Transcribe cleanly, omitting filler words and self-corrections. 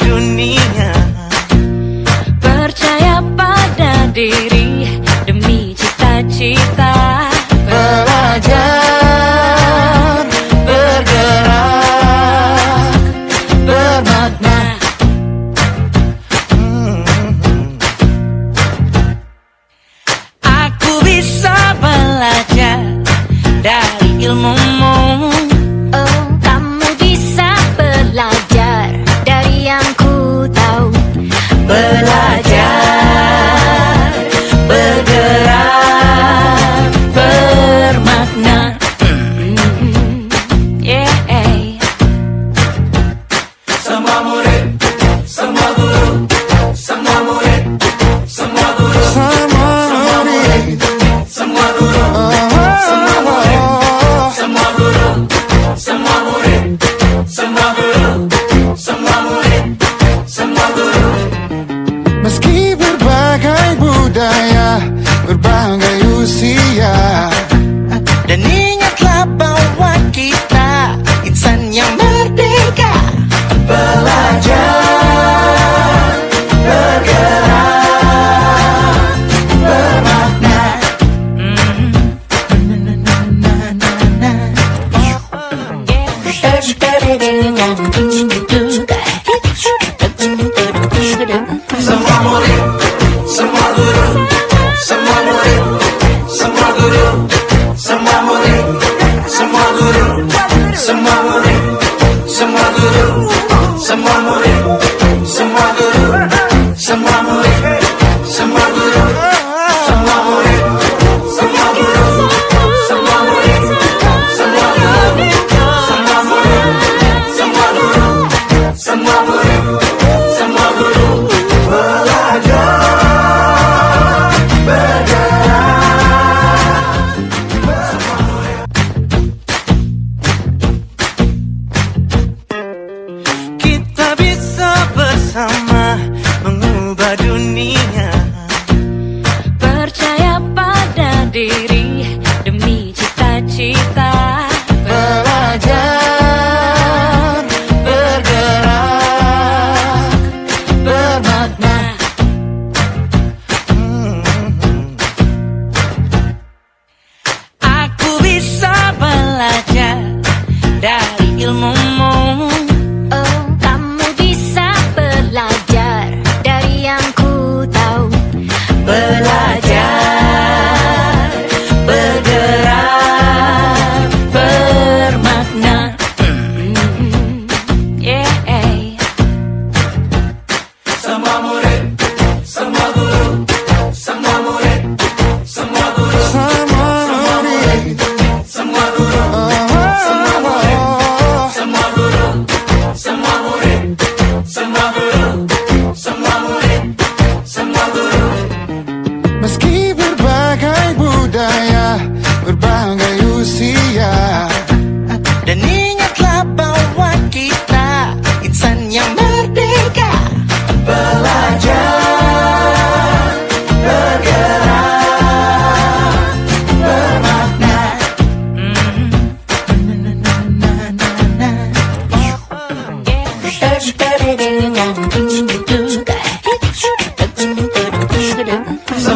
dunia. Percaya pada diri demi cita-cita. Belajar, bergerak, bermakna. Aku bisa belajar dari ilmumu. Oh, kamu bisa belajar dari yang ku tahu. Belajar, bergerak, bermakna. Yeah. Semua murid, semua guru, semua murid, semua guru, semua murid, semua guru, semua murid, semua guru, semua murid, semua guru, semua murid, semua guru. Meski berbagai budaya, berbagai usia, dan ingatlah bahwa kita insan yang merdeka. Belajar, bergerak, bermakna. Semua murid, semua guru, semua murid, semua guru, semua murid, semua guru, semua murid, semua guru, semua murid, semua guru, semua murid, semua guru, semua murid, semua guru, semua murid, semua guru, semua murid, semua guru, semua murid, semua guru. Belajar, bergerak. Kita bisa bersama mengubah dunia. Percaya pada diri demi cita-cita. Belajar, bergerak, bermakna. Aku bisa belajar dari ilmumu. Oh, kamu bisa belajar dari yang ku tahu. Belajar, bergerak, bermakna. Yeah. Semua murid, semua guru, semua murid, semua guru, semua murid, semua guru, semua murid, semua guru, semua murid, semua guru, semua murid, semua guru. Meski berbagai budaya, berbagai usia, dan ingatlah bahwa kita insan yang merdeka. Belajar, bergerak, bermakna. So